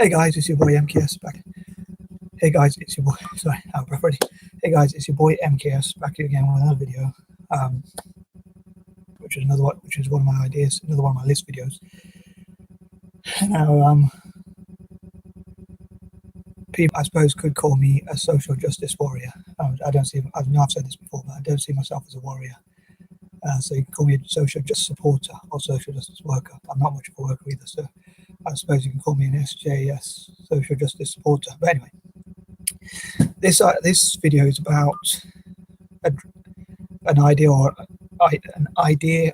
Hey guys, it's your boy M.K.S back. Hey guys, it's your boy. Sorry, out of breath already. Hey guys, it's your boy M.K.S back here again with another video, which is one of my ideas, another one of my list videos. Now, people, I suppose, could call me a social justice warrior. I know I've said this before, but I don't see myself as a warrior. So you can call me a social justice supporter or social justice worker. I'm not much of a worker either, so I suppose you can call me an SJS, social justice supporter. But anyway, this video is about an idea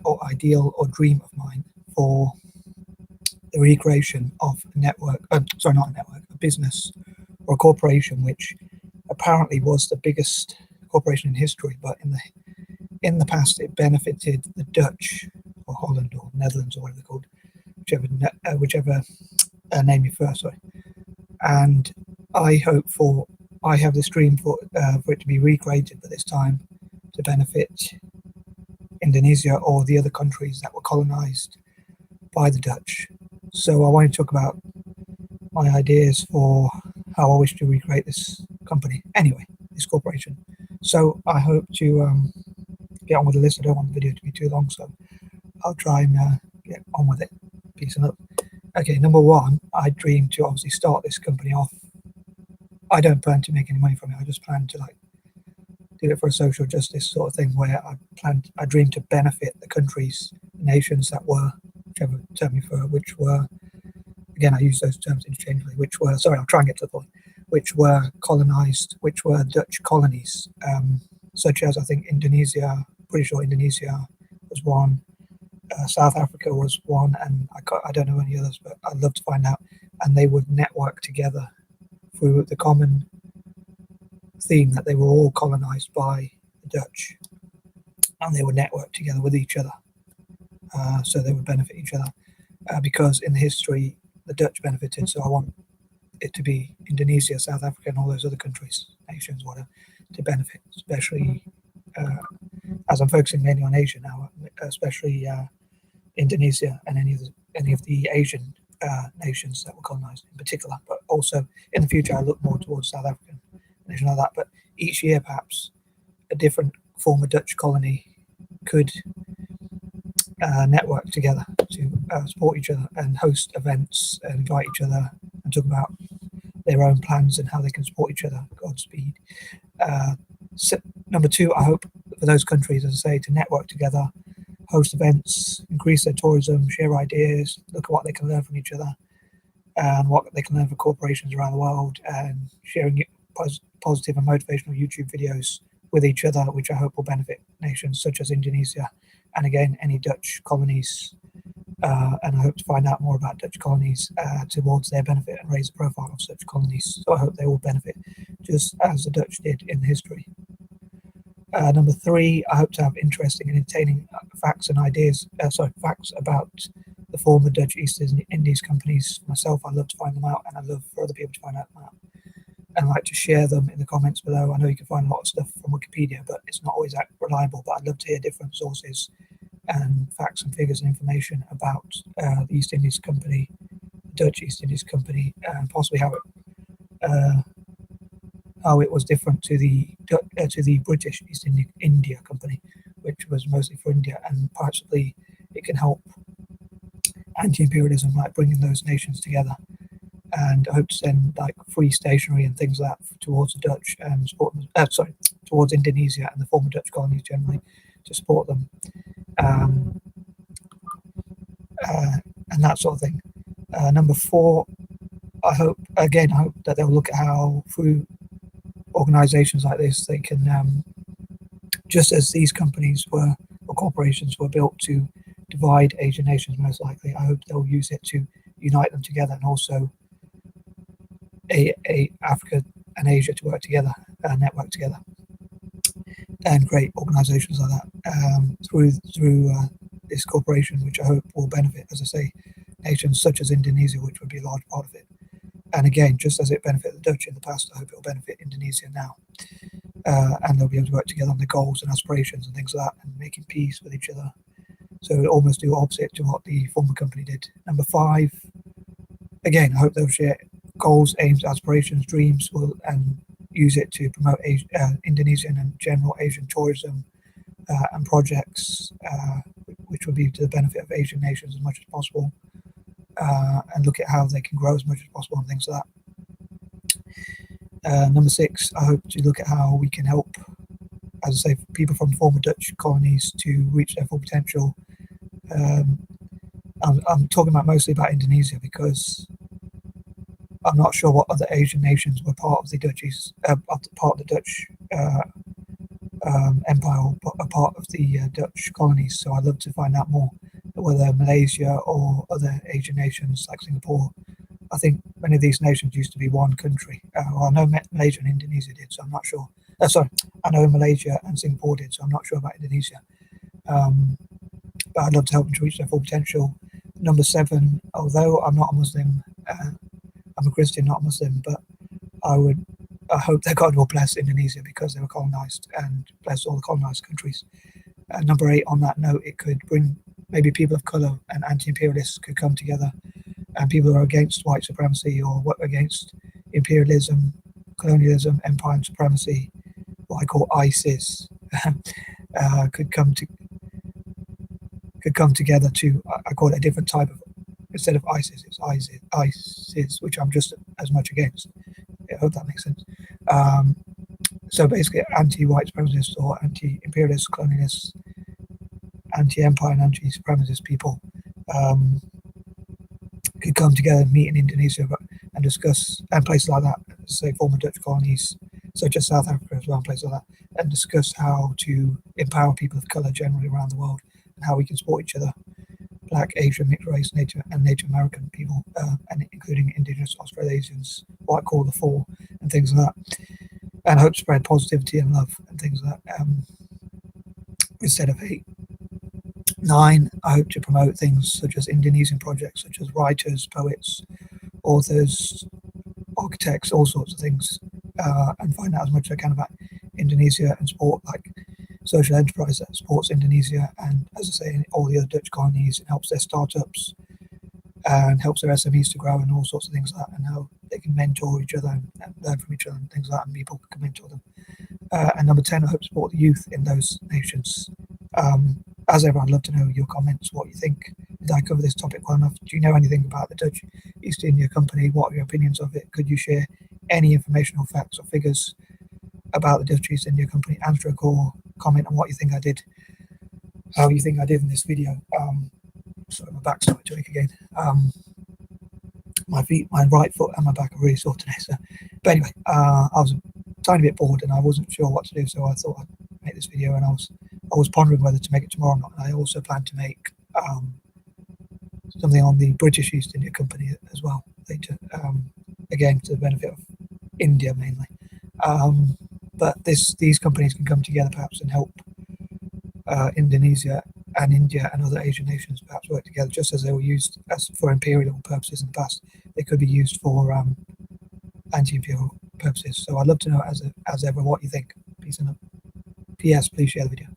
or ideal or dream of mine for the recreation of a network. Not a network, a business or a corporation, which apparently was the biggest corporation in history, but in the past it benefited the Dutch or Holland or Netherlands or whatever they're called, whichever name you first. Sorry. And I have this dream for it to be recreated, but this time to benefit Indonesia or the other countries that were colonized by the Dutch. So I want to talk about my ideas for how I wish to recreate this company. Anyway, this corporation. So I hope to get on with the list. I don't want the video to be too long, so I'll try and get on with it. Peace and love. Okay, number one, I dream to obviously start this company off. I don't plan to make any money from it. I just plan to do it for a social justice sort of thing, where I dream to benefit the countries, the nations that were, whichever term you prefer, which were, again, I use those terms interchangeably, I'll try and get to the point, which were colonized, which were Dutch colonies, such as I think Indonesia, pretty sure Indonesia was one, South Africa was one, and I don't know any others, but I'd love to find out. And they would network together through the common theme that they were all colonized by the Dutch, and they would network together with each other, so they would benefit each other, because in the history the Dutch benefited. So I want it to be Indonesia, South Africa, and all those other countries, nations, whatever, to benefit, especially as I'm focusing mainly on Asia now, especially Indonesia and any of the Asian nations that were colonized in particular, but also in the future I look more towards South African nation like that. But each year perhaps a different former Dutch colony could network together to support each other and host events and invite each other and talk about their own plans and how they can support each other. Godspeed. Number two, I hope for those countries, as I say, to network together, host events, increase their tourism, share ideas, look at what they can learn from each other and what they can learn from corporations around the world, and sharing positive and motivational YouTube videos with each other, which I hope will benefit nations such as Indonesia and again any Dutch colonies. And I hope to find out more about Dutch colonies towards their benefit and raise the profile of such colonies. So I hope they will benefit just as the Dutch did in history. Number three, I hope to have interesting and entertaining facts about the former Dutch East Indies companies. Myself, I love to find them out, and I love for other people to find out and like to share them in the comments below. I know you can find a lot of stuff from Wikipedia, but it's not always that reliable. But I'd love to hear different sources and facts and figures and information about the East Indies Company, the Dutch East Indies Company, and possibly how it was different to the British East India Company, which was mostly for India, and possibly it can help anti-imperialism, like bringing those nations together. And I hope to send like free stationery and things like that towards the Dutch and towards Indonesia and the former Dutch colonies generally to support them, and that sort of thing. Number four, I hope that they'll look at how through organizations like this they can, just as these companies or corporations were built to divide Asian nations most likely, I hope they'll use it to unite them together, and also Africa and Asia to work together, network together, and create organizations like that through this corporation, which I hope will benefit, as I say, nations such as Indonesia, which would be a large part of it. And again, just as it benefited the Dutch in the past, I hope it will benefit Indonesia now. And they'll be able to work together on their goals and aspirations and things like that, and making peace with each other. So it'll almost do opposite to what the former company did. Number five, again, I hope they'll share goals, aims, aspirations, dreams, and use it to promote Indonesian and general Asian tourism and projects, which would be to the benefit of Asian nations as much as possible, and look at how they can grow as much as possible and things like that. Number 6, I hope to look at how we can help, as I say, people from former Dutch colonies to reach their full potential. I'm talking mostly about Indonesia because I'm not sure what other Asian nations were part of the Dutch empire or a part of the Dutch colonies. So I'd love to find out more, whether Malaysia or other Asian nations like Singapore. I think many of these nations used to be one country. Well, I know Malaysia and Indonesia did, so I'm not sure. I know Malaysia and Singapore did, so I'm not sure about Indonesia. But I'd love to help them to reach their full potential. Number 7, although I'm not a Muslim, I'm a Christian, not a Muslim, but I hope that God will bless Indonesia because they were colonized, and bless all the colonized countries. Number 8, on that note, it could bring maybe people of color and anti-imperialists could come together, and people who are against white supremacy or against imperialism, colonialism, empire and supremacy, what I call ISIS, could come together to, I call it a different type of, instead of ISIS, it's ISIS, which I'm just as much against. I hope that makes sense. So basically, anti-white supremacists or anti-imperialist, colonialists, anti-empire and anti-supremacist people could come together and meet in Indonesia and discuss, and places like that, say former Dutch colonies, such as South Africa as well, and places like that, and discuss how to empower people of colour generally around the world, and how we can support each other, Black, Asian, mixed race, Native American people, and including Indigenous Australasians, what I call the Four, and things like that, and hope to spread positivity and love and things like that, instead of hate. 9, I hope to promote things such as Indonesian projects, such as writers, poets, authors, architects, all sorts of things, and find out as much as I can about Indonesia and support like social enterprise that supports Indonesia, and as I say, all the other Dutch colonies, and helps their startups and helps their SMEs to grow and all sorts of things like that, and how they can mentor each other and learn from each other and things like that, and people can mentor them. And number 10, I hope to support the youth in those nations. As ever, I'd love to know your comments, what you think. Did I cover this topic well enough? Do you know anything about the Dutch East India Company? What are your opinions of it? Could you share any information or facts or figures about the Dutch East India Company? Answer a call, comment on what you think I did, how you think I did in this video. Sorry, my back started to ache again. My right foot and my back are really sore today. So, but anyway, I was a tiny bit bored and I wasn't sure what to do, so I thought I'd make this video, and I was pondering whether to make it tomorrow or not. And I also plan to make something on the British East India Company as well later, again to the benefit of India mainly. But these companies can come together perhaps and help Indonesia and India and other Asian nations perhaps work together, just as they were used for imperial purposes in the past. They could be used for anti-imperial purposes. So I'd love to know, as ever, what you think. Peace and love. P.S. Please share the video.